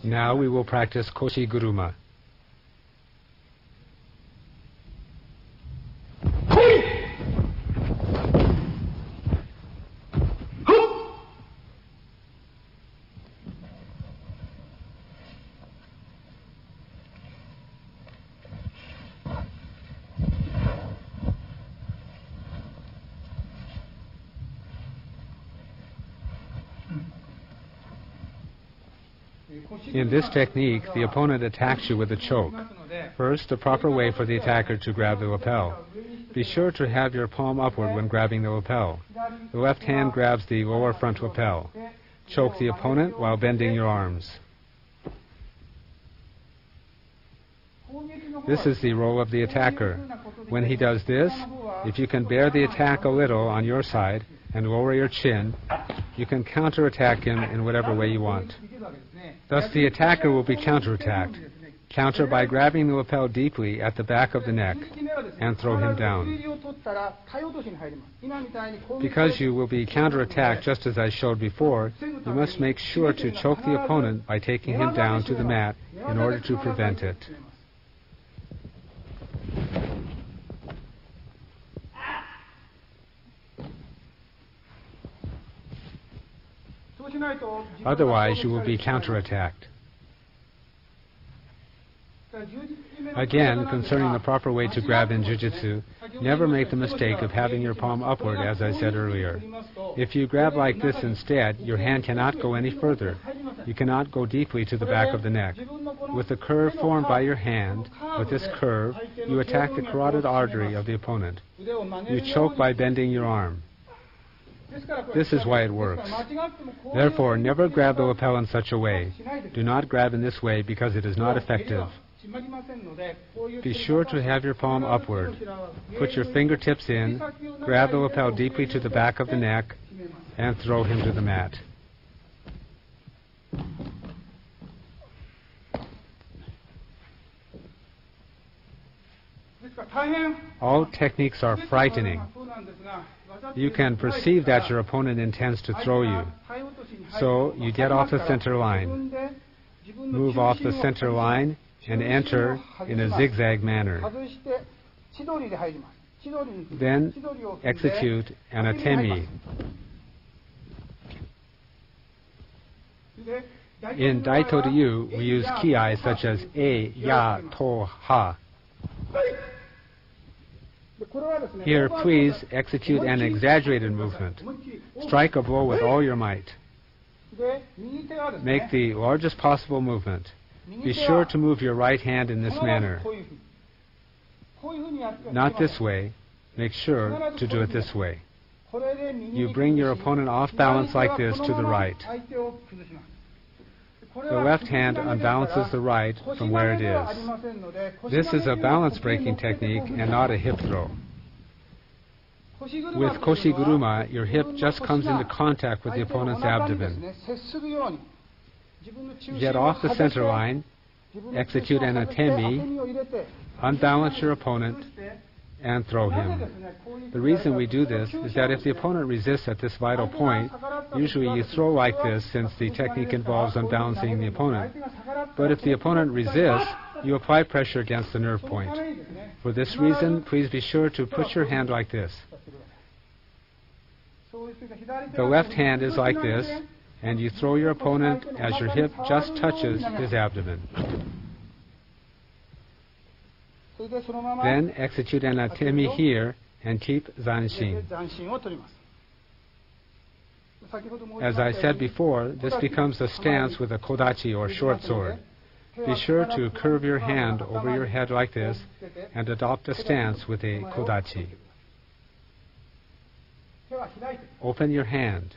Now we will practice Koshi Guruma. In this technique, the opponent attacks you with a choke. First, the proper way for the attacker to grab the lapel. Be sure to have your palm upward when grabbing the lapel. The left hand grabs the lower front lapel. Choke the opponent while bending your arms. This is the role of the attacker. When he does this, if you can bear the attack a little on your side and lower your chin, you can counterattack him in whatever way you want. Thus, the attacker will be counterattacked. Counter by grabbing the lapel deeply at the back of the neck and throw him down. Because you will be counterattacked just as I showed before, you must make sure to choke the opponent by taking him down to the mat in order to prevent it. Otherwise, you will be counterattacked. Again, concerning the proper way to grab in Jiu-Jitsu, never make the mistake of having your palm upward, as I said earlier. If you grab like this instead, your hand cannot go any further. You cannot go deeply to the back of the neck. With the curve formed by your hand, with this curve, you attack the carotid artery of the opponent. You choke by bending your arm. This is why it works. Therefore, never grab the lapel in such a way. Do not grab in this way because it is not effective. Be sure to have your palm upward. Put your fingertips in, grab the lapel deeply to the back of the neck, and throw him to the mat. All techniques are frightening. You can perceive that your opponent intends to throw you. So you get off the center line. Move off the center line and enter in a zigzag manner. Then execute an atemi. In Daito-ryu, we use ki-ai such as e, ya, to, ha. Here, please execute an exaggerated movement. Strike a blow with all your might. Make the largest possible movement. Be sure to move your right hand in this manner. Not this way. Make sure to do it this way. You bring your opponent off balance like this to the right. The left hand unbalances the right from where it is. This is a balance breaking technique and not a hip throw. With Koshi Guruma, your hip just comes into contact with the opponent's abdomen. Get off the center line, execute an atemi, unbalance your opponent, and throw him. The reason we do this is that if the opponent resists at this vital point, usually you throw like this since the technique involves unbalancing the opponent. But if the opponent resists, you apply pressure against the nerve point. For this reason, please be sure to put your hand like this. The left hand is like this, and you throw your opponent as your hip just touches his abdomen. Then execute an atemi here and keep zanshin. As I said before, this becomes a stance with a kodachi or short sword. Be sure to curve your hand over your head like this and adopt a stance with a kodachi. Open your hand.